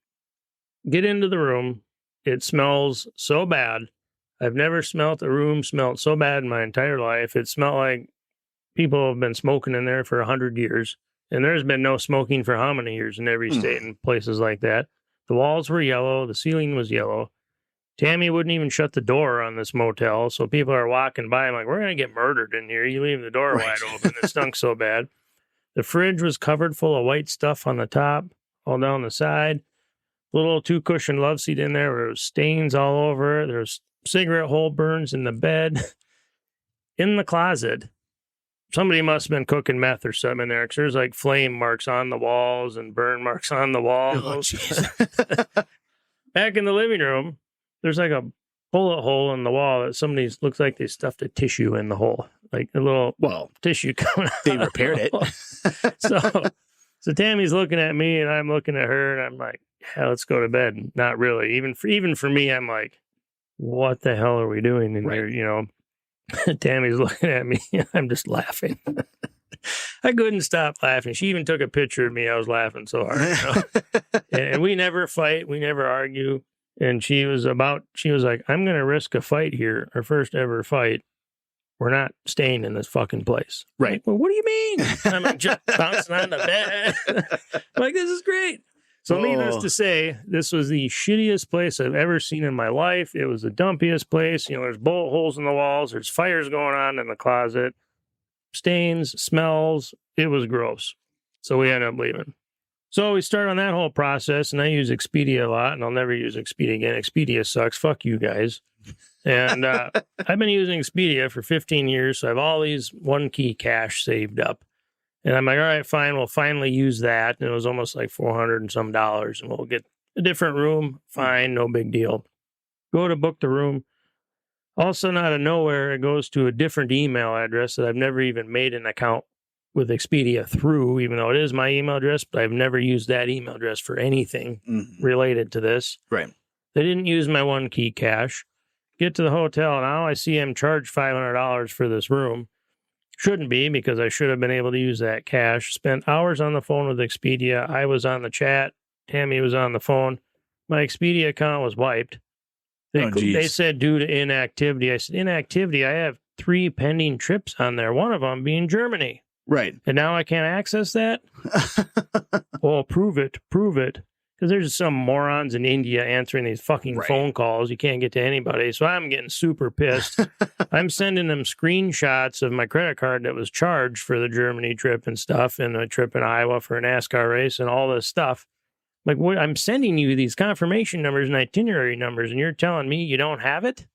Get into the room. It smells so bad. I've never smelt a room smelled so bad in my entire life. It smelled like people have been smoking in there for 100 years. And there's been no smoking for how many years in every state and places like that. The walls were yellow. The ceiling was yellow. Tammy wouldn't even shut the door on this motel. So people are walking by. I'm like, we're going to get murdered in here. You leave the door wide open. It stunk so bad. The fridge was covered full of white stuff on the top, all down the side. Little 2-cushion love seat in there. There was stains all over it. There's cigarette hole burns in the bed. In the closet, somebody must have been cooking meth or something in there because there's like flame marks on the walls and burn marks on the walls. Oh, back in the living room, there's like a bullet hole in the wall that somebody looks like they stuffed a tissue in the hole, like a little tissue coming out. They repaired it. So Tammy's looking at me and I'm looking at her and I'm like, yeah, let's go to bed. Not really. Even for me, I'm like, what the hell are we doing in here? Tammy's looking at me. I'm just laughing. I couldn't stop laughing. She even took a picture of me. I was laughing so hard. And we never fight. We never argue. And she was like, I'm going to risk a fight here. Our first ever fight. We're not staying in this fucking place. Right. Like, well, what do you mean? I'm like, just bouncing on the bed. I'm like, this is great. So needless to say, this was the shittiest place I've ever seen in my life. It was the dumpiest place. There's bullet holes in the walls. There's fires going on in the closet. Stains, smells. It was gross. So we ended up leaving. So we start on that whole process, and I use Expedia a lot, and I'll never use Expedia again. Expedia sucks. Fuck you guys. And I've been using Expedia for 15 years, so I have all these one-key cash saved up. And I'm like, all right, fine, we'll finally use that. And it was almost like $400 and some, and we'll get a different room. Fine, no big deal. Go to book the room. All of a sudden, out of nowhere, it goes to a different email address that I've never even made an account with Expedia through, even though it is my email address, but I've never used that email address for anything related to this. Right. They didn't use my one key cash. Get to the hotel. Now I see him charge $500 for this room. Shouldn't be, because I should have been able to use that cash. Spent hours on the phone with Expedia. I was on the chat. Tammy was on the phone. My Expedia account was wiped. They said due to inactivity. I said, inactivity? I have 3 pending trips on there, one of them being Germany. Right. And now I can't access that? Well, prove it. because there's some morons in India answering these fucking phone calls. You can't get to anybody. So I'm getting super pissed. I'm sending them screenshots of my credit card that was charged for the Germany trip and stuff, and a trip in Iowa for a NASCAR race and all this stuff. Like, what, I'm sending you these confirmation numbers and itinerary numbers, and you're telling me you don't have it?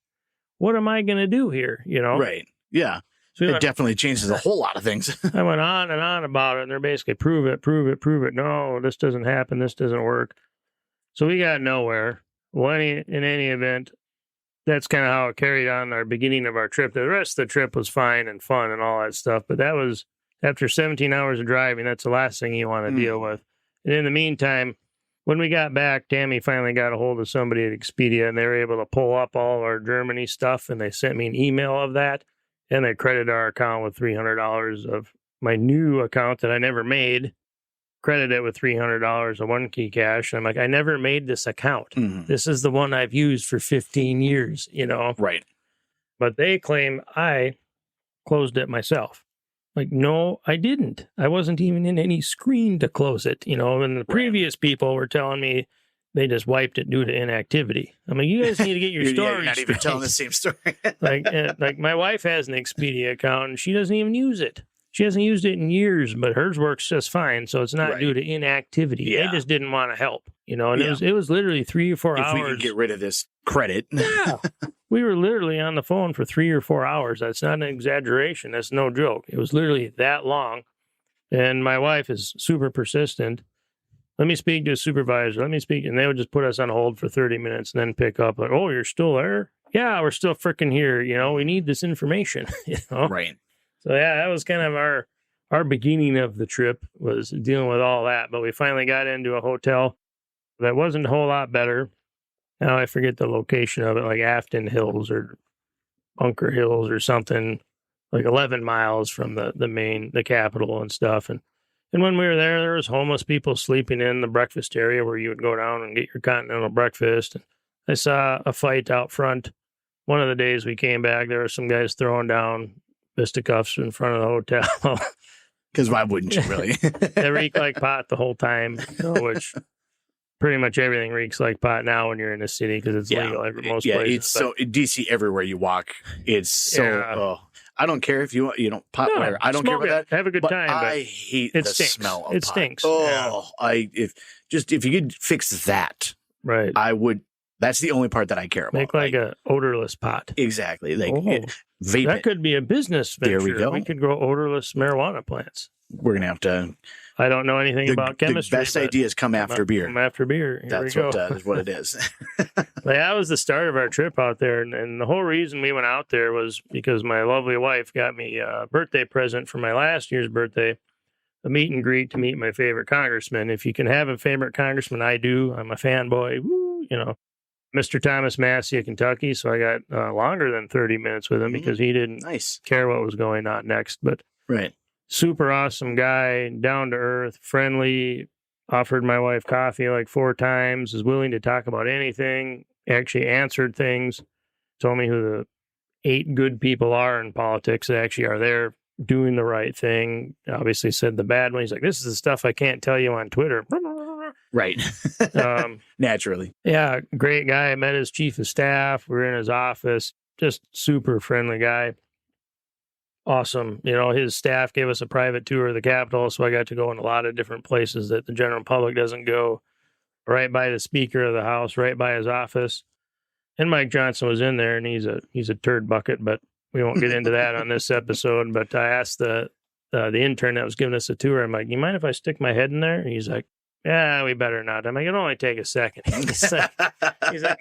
What am I going to do here? You know? Right. Yeah. So it definitely changes a whole lot of things. I went on and on about it, and they're basically, prove it. No, this doesn't happen. This doesn't work. So we got nowhere. Well, in any event, that's kind of how it carried on our beginning of our trip. The rest of the trip was fine and fun and all that stuff, but that was, after 17 hours of driving, that's the last thing you want to deal with. And in the meantime, when we got back, Tammy finally got a hold of somebody at Expedia, and they were able to pull up all of our Germany stuff, and they sent me an email of that, and they credited our account with $300 of my new account that I never made, credited it with $300 of one key cash. And I'm like, I never made this account. This is the one I've used for 15 years, you know? Right. But they claim I closed it myself. Like, no, I didn't. I wasn't even in any screen to close it, you know, and the previous people were telling me they just wiped it due to inactivity. I mean, you guys need to get your story You're not even telling the same story. like my wife has an Expedia account, and she doesn't even use it. She hasn't used it in years, but hers works just fine, so it's not due to inactivity. Yeah. They just didn't want to help, you know, and it was literally 3 or 4 hours. If we could get rid of this credit. Yeah. We were literally on the phone for 3 or 4 hours. That's not an exaggeration. That's no joke. It was literally that long. And my wife is super persistent. Let me speak to a supervisor. Let me speak. And they would just put us on hold for 30 minutes and then pick up like, oh, you're still there? Yeah, we're still freaking here. You know, we need this information, you know? Right. So yeah, that was kind of our beginning of the trip, was dealing with all that. But we finally got into a hotel that wasn't a whole lot better. Now I forget the location of it, like Afton Hills or Bunker Hills or something, like 11 miles from the capital and stuff. And when we were there was homeless people sleeping in the breakfast area where you would go down and get your continental breakfast. And I saw a fight out front. One of the days we came back, there were some guys throwing down fisticuffs in front of the hotel. Because why wouldn't you, really? They reek like pot the whole time, you know, which pretty much everything reeks like pot now when you're in the city because it's legal at most places. It's so DC everywhere you walk. It's so. I don't care if you don't pot whatever. I don't care about that. Have a good time. But I hate the smell of pot. It stinks. Oh, if you could fix that, right? I would. That's the only part that I care about. Make like a odorless pot. Exactly. Vape that could be a business venture. There we go. We could grow odorless marijuana plants. We're going to have to. I don't know anything about chemistry. The best ideas come after beer. Come after beer. That's what it is. That was the start of our trip out there. And the whole reason we went out there was because my lovely wife got me a birthday present for my last year's birthday, a meet and greet to meet my favorite congressman. If you can have a favorite congressman, I do. I'm a fanboy. Woo, you know. Mr. Thomas Massey of Kentucky, so I got longer than 30 minutes with him because he didn't care what was going on next. But super awesome guy, down to earth, friendly, offered my wife coffee like 4 times, is willing to talk about anything, actually answered things, told me who the 8 good people are in politics that actually are there doing the right thing. Obviously said the bad one. He's like, this is the stuff I can't tell you on Twitter. Right. Naturally. Yeah. Great guy. I met his chief of staff. We were in his office. Just super friendly guy. Awesome. You know, his staff gave us a private tour of the Capitol. So I got to go in a lot of different places that the general public doesn't go. Right by the Speaker of the House, right by his office. And Mike Johnson was in there, and he's a turd bucket, but we won't get into that on this episode. But I asked the intern that was giving us a tour, I'm like, you mind if I stick my head in there? And he's like, yeah, we better not. I'm like, it'll only take a second. He's like,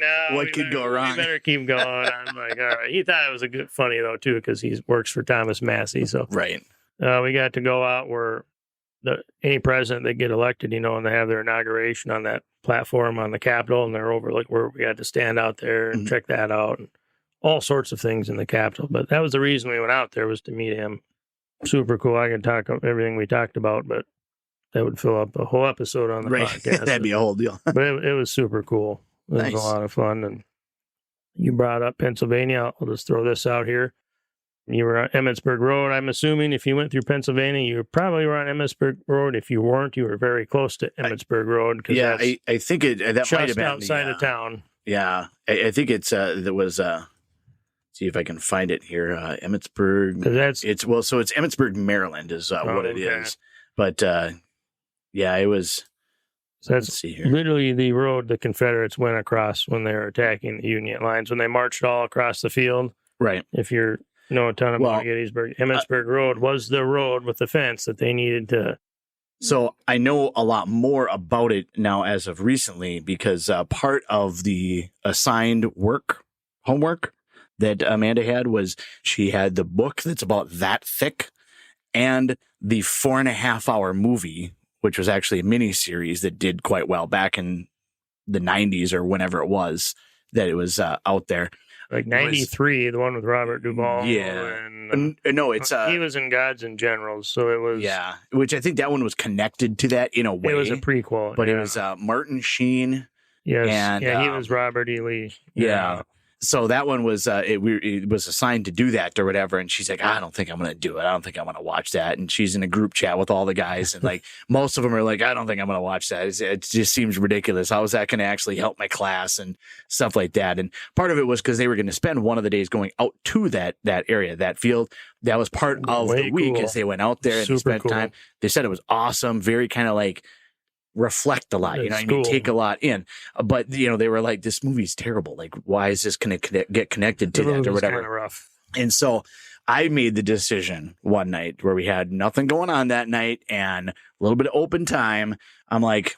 no. What could go wrong? We better keep going. I'm like, all right. He thought it was funny, though, too, because he works for Thomas Massey. So we got to go out where any president that get elected, you know, and they have their inauguration on that platform on the Capitol, and they're over like where we had to stand out there and check that out, and all sorts of things in the Capitol. But that was the reason we went out there, was to meet him. Super cool. I could talk about everything we talked about, but that would fill up a whole episode on the podcast. That'd be a whole deal. But it was super cool. It was a lot of fun. And you brought up Pennsylvania. I'll just throw this out here. You were on Emmitsburg Road. I'm assuming if you went through Pennsylvania, you probably were on Emmitsburg Road. If you weren't, you were very close to Emmitsburg Road. Yeah, I think that might have been outside of town. Yeah, I think it's there was see if I can find it here. Emmitsburg. So it's Emmitsburg, Maryland is what it is. But yeah, it was. So that's literally the road the Confederates went across when they were attacking the Union lines, when they marched all across the field. Right. If you're know a ton about Gettysburg, Emmitsburg Road was the road with the fence that they needed to. So I know a lot more about it now as of recently, because part of the assigned homework that Amanda had was she had the book that's about that thick and the 4.5-hour movie, which was actually a mini series that did quite well back in the 90s or whenever it was that it was out there. Like 93, the one with Robert Duvall. Yeah. No, it's... he was in Gods and Generals, so it was... Yeah, which I think that one was connected to that in a way. It was a prequel. But it was Martin Sheen. Yes, and, he was Robert E. Lee. Yeah. So that one was, it was assigned to do that or whatever. And she's like, I don't think I'm going to do it. I don't think I'm going to watch that. And she's in a group chat with all the guys. And like, most of them are like, I don't think I'm going to watch that. It just seems ridiculous. How is that going to actually help my class and stuff like that? And part of it was because they were going to spend one of the days going out to that area, that field. That was part of the week as they went out there and they spent time. They said it was awesome. Very kind of like, reflect a lot, take a lot in, but they were like, this movie's terrible, like why is this going to get connected to that or whatever. Rough. And so I made the decision one night where we had nothing going on that night and a little bit of open time. I'm like,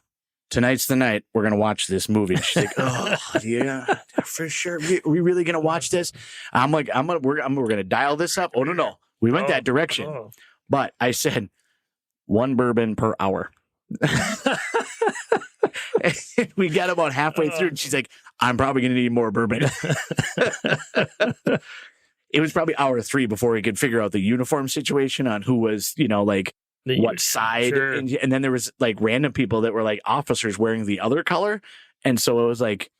tonight's the night we're going to watch this movie. And she's like, oh yeah, for sure. We really going to watch this? I'm like, we're going to dial this up. Oh no, we went that direction. But I said 1 bourbon per hour. We got about halfway through and she's like, I'm probably going to need more bourbon. It was probably hour 3 before we could figure out the uniform situation on who was, what side. Sure. And then there was like random people that were like officers wearing the other color. And so it was like,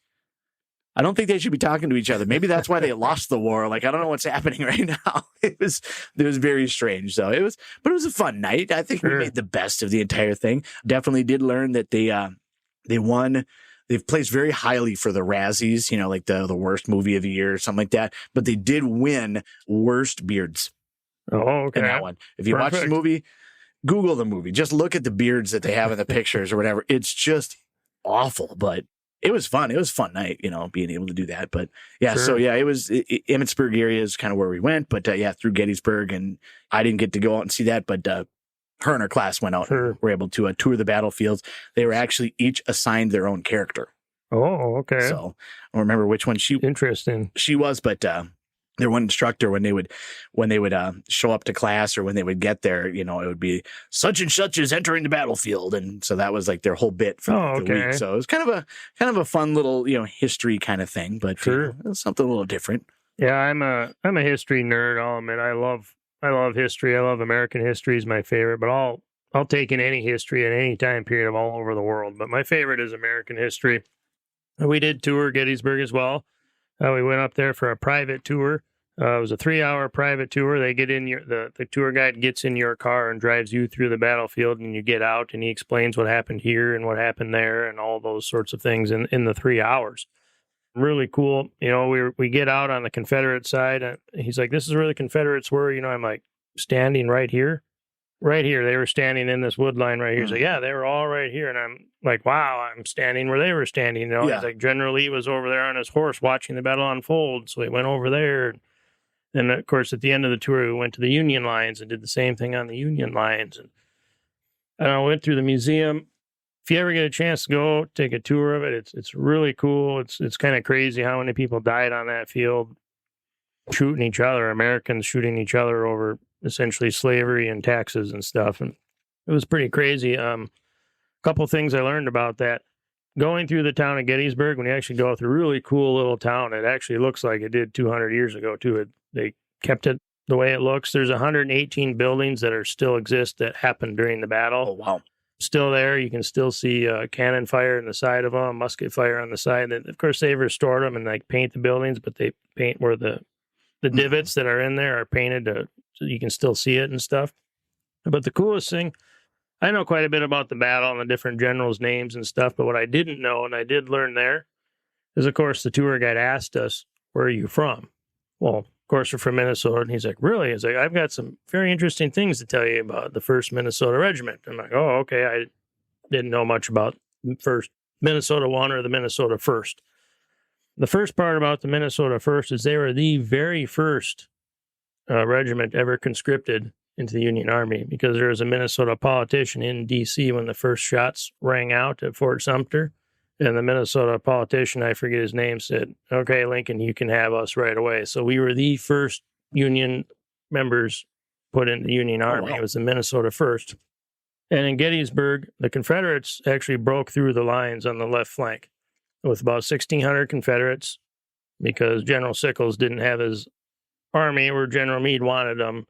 I don't think they should be talking to each other. Maybe that's why they lost the war. Like, I don't know what's happening right now. It was very strange. So it was a fun night. I think we made the best of the entire thing. Definitely did learn that they won. They've placed very highly for the Razzies, like the worst movie of the year or something like that. But they did win worst beards. Oh, okay. In that one. If you watch the movie, Google the movie. Just look at the beards that they have in the pictures or whatever. It's just awful, but it was fun. It was a fun night, being able to do that. But yeah, so yeah, it was Emmitsburg area is kind of where we went. But yeah, through Gettysburg, and I didn't get to go out and see that. But her and her class went out and were able to tour the battlefields. They were actually each assigned their own character. Oh, okay. So I don't remember which one she was, but their one instructor, when they would show up to class or when they would get there, it would be such and such is entering the battlefield, and so that was like their whole bit for the week. So it was kind of a fun little history kind of thing, but it was something a little different. Yeah, I'm a history nerd. I'll admit, I love history. I love American history is my favorite, but I'll take in any history at any time period of all over the world. But my favorite is American history. We did tour Gettysburg as well. We went up there for a private tour. It was a 3-hour private tour. They get in the tour guide gets in your car and drives you through the battlefield, and you get out and he explains what happened here and what happened there and all those sorts of things in the 3 hours. Really cool. We get out on the Confederate side, and he's like, this is where the Confederates were. I'm like, standing right here. Right here. They were standing in this wood line right here. He's like, yeah, they were all right here. And I'm like, wow, I'm standing where they were standing. He's like, General Lee was over there on his horse watching the battle unfold. So he went over there. And of course, at the end of the tour, we went to the Union lines and did the same thing on the Union lines. And I went through the museum. If you ever get a chance to go take a tour of it, it's really cool. It's kind of crazy how many people died on that field shooting each other, Americans shooting each other over essentially slavery and taxes and stuff. And it was pretty crazy. A couple of things I learned about that. Going through the town of Gettysburg, when you actually go through a really cool little town, it actually looks like it did 200 years ago, too. They kept it the way it looks. There's 118 buildings that still exist that happened during the battle. Oh, wow. Still there. You can still see cannon fire in the side of them, musket fire on the side. And of course, they've restored them and paint the buildings, but they paint where the The divots that are in there are painted so you can still see it and stuff. But the coolest thing, I know quite a bit about the battle and the different generals' names and stuff, but what I didn't know, and I did learn there, is, of course, the tour guide asked us, where are you from? Well, of course, we're from Minnesota. And he's like, really? He's like, I've got some very interesting things to tell you about the 1st Minnesota Regiment. I'm like, oh, okay. I didn't know much about first Minnesota 1 or the Minnesota 1st. The first part about the Minnesota 1st is they were the very first regiment ever conscripted into the Union Army, because there was a Minnesota politician in D.C. when the first shots rang out at Fort Sumter. And the Minnesota politician, I forget his name, said, okay, Lincoln, you can have us right away. So we were the first Union members put in the Union Army. It was the Minnesota 1st. And in Gettysburg, the Confederates actually broke through the lines on the left flank with about 1,600 Confederates, because General Sickles didn't have his army where General Meade wanted them.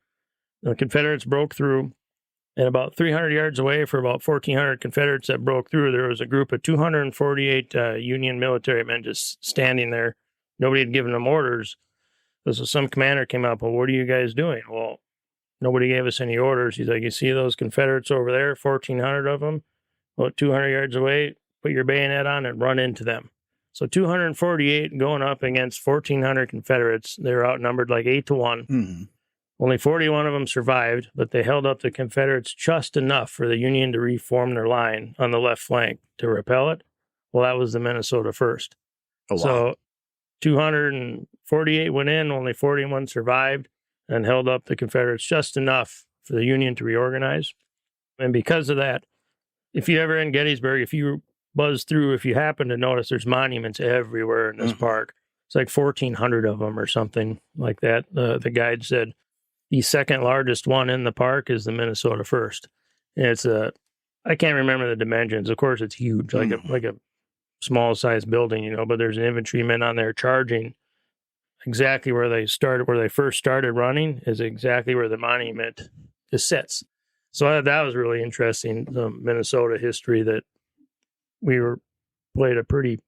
The Confederates broke through, and about 300 yards away, for about 1,400 Confederates that broke through, there was a group of 248 Union military men just standing there. Nobody had given them orders. So some commander came up, well, what are you guys doing? Well, nobody gave us any orders. He's like, you see those Confederates over there, 1,400 of them, about 200 yards away, put your bayonet on and run into them. So 248 going up against 1,400 Confederates. They were outnumbered like 8-1. Mm-hmm. Only 41 of them survived, but they held up the Confederates just enough for the Union to reform their line on the left flank to repel it. Well, that was the Minnesota 1st. Oh, wow. So 248 went in, only 41 survived, and held up the Confederates just enough for the Union to reorganize. And because of that, if you ever in Gettysburg, if you buzz through, if you happen to notice, there's monuments everywhere in this park. It's like 1,400 of them or something like that. The guide said the second largest one in the park is the Minnesota 1st. And it's I can't remember the dimensions. Of course, it's huge, like a small size building, but there's an infantryman on there charging. Exactly where they first started running is exactly where the monument sits. So that was really interesting, the Minnesota history, that we played a pretty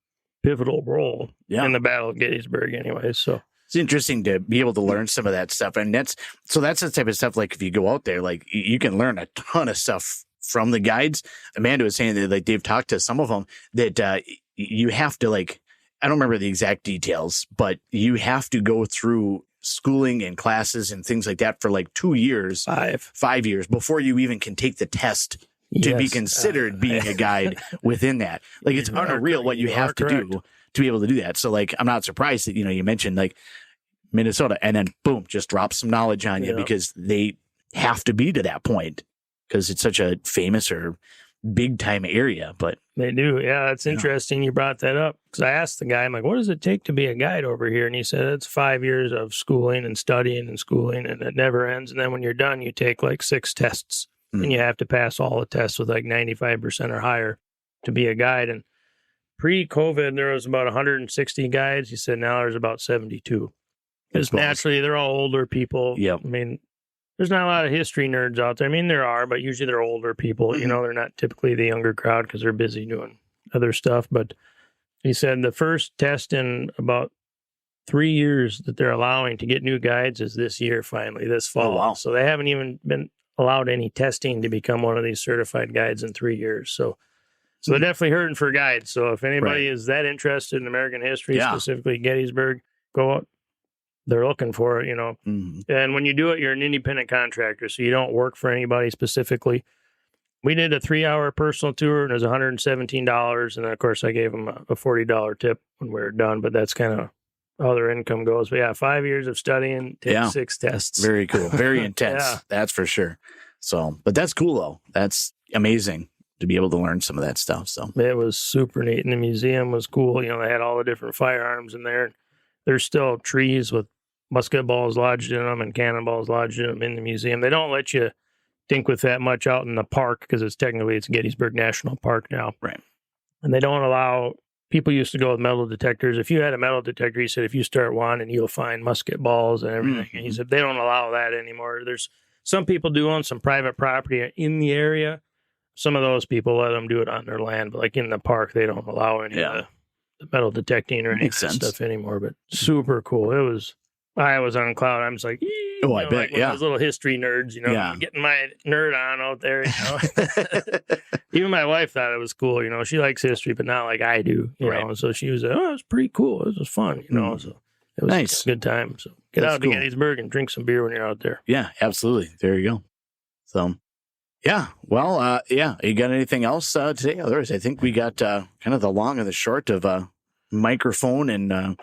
pivotal role in the Battle of Gettysburg anyway. So it's interesting to be able to learn some of that stuff. And that's the type of stuff, like if you go out there, like you can learn a ton of stuff from the guides. Amanda was saying that, like, they've talked to some of them that you have to, like, I don't remember the exact details, but you have to go through schooling and classes and things like that for like 2 years, 5 years before you even can take the test to be considered being a guide within that. Like, it's unreal what you have to do to be able to do that. So, like, I'm not surprised that, you mentioned like Minnesota, and then boom, just drop some knowledge on you, because they have to be to that point because it's such a famous or big time area. But they do. Yeah, that's interesting you brought that up, because I asked the guy, I'm like, what does it take to be a guide over here? And he said, it's 5 years of schooling and studying and schooling, and it never ends. And then when you're done, you take like 6 tests, and you have to pass all the tests with like 95% or higher to be a guide. And pre-COVID, there was about 160 guides. He said now there's about 72. Because naturally, they're all older people. Yep. I mean, there's not a lot of history nerds out there. I mean, there are, but usually they're older people. They're not typically the younger crowd because they're busy doing other stuff. But he said the first test in about 3 years that they're allowing to get new guides is this year, finally, this fall. Oh, wow. So they haven't even been allowed any testing to become one of these certified guides in 3 years. So they're definitely hurting for guides. So if anybody is that interested in American history, specifically Gettysburg, go out. They're looking for it, And when you do it, you're an independent contractor, so you don't work for anybody specifically. We did a 3-hour personal tour, and it was $117. And then, of course, I gave them a $40 tip when we were done, but that's kind of how their income goes. But yeah, 5 years of studying, take 6 tests. Very cool. Very intense. That's for sure. So, but that's cool, though. That's amazing to be able to learn some of that stuff. So it was super neat. And the museum was cool. They had all the different firearms in there. There's still trees with musket balls lodged in them and cannonballs lodged in them in the museum. They don't let you think with that much out in the park because it's Gettysburg National Park now. Right. And they don't allow, people used to go with metal detectors. If you had a metal detector, he said, if you start one and you'll find musket balls and everything. And he said, they don't allow that anymore. There's some people do own some private property in the area. Some of those people let them do it on their land, but like in the park, they don't allow any of the metal detecting or any of that stuff anymore. But super cool. It was I was on cloud. I'm just like, oh, I bet, like those little history nerds, getting my nerd on out there. Even my wife thought it was cool. She likes history, but not like I do. You know, so she was like, "Oh, it was pretty cool. It was fun." So it was nice, a good time. So get out to Gettysburg and drink some beer when you're out there. Yeah, absolutely. There you go. So, yeah. Well, You got anything else today? Otherwise, I think we got kind of the long and the short of microphone and.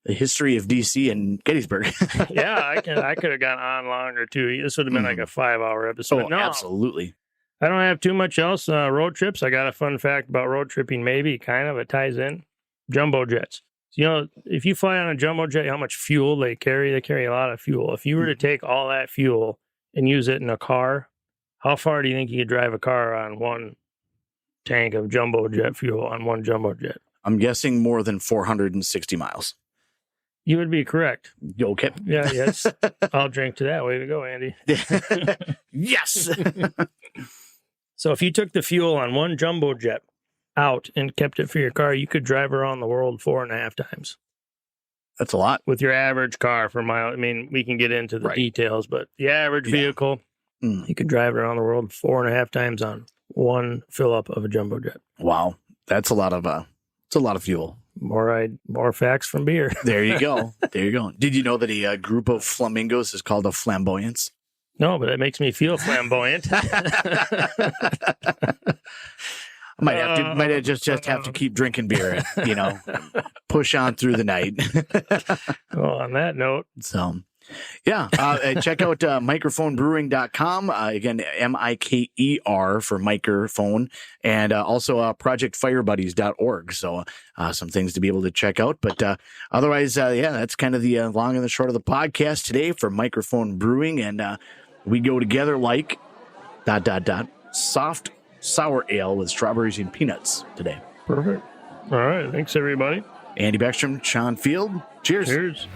The history of DC and Gettysburg. Yeah, I could have gone on longer too. This would have been like a 5-hour episode. Oh, no, absolutely. I don't have too much else. Road trips. I got a fun fact about road tripping. Maybe kind of it ties in. Jumbo jets. If you fly on a jumbo jet, how much fuel they carry? They carry a lot of fuel. If you were to take all that fuel and use it in a car, how far do you think you could drive a car on one tank of jumbo jet fuel on one jumbo jet? I'm guessing more than 460 miles. You would be correct. Okay. Yeah, yes. I'll drink to that. Way to go, Andy. Yes. So if you took the fuel on one jumbo jet out and kept it for your car, you could drive around the world 4.5 times. That's a lot. With your average car for mile. I mean, we can get into the details, but the average vehicle, you could drive around the world 4.5 times on one fill up of a jumbo jet. Wow. That's a lot of fuel. More facts from beer. There you go. Did you know that a group of flamingos is called a flamboyance? No, but it makes me feel flamboyant. Might just have to keep drinking beer and, push on through the night. Well, on that note. So, yeah, check out mikerphonebrewing.com. Again, MIKER for microphone, and also projectfirebuddies.org. So some things to be able to check out. But otherwise, that's kind of the long and the short of the podcast today for Microphone Brewing. And we go together like ... soft sour ale with strawberries and peanuts today. Perfect. All right. Thanks, everybody. Andy Beckstrom, Sean Field. Cheers. Cheers.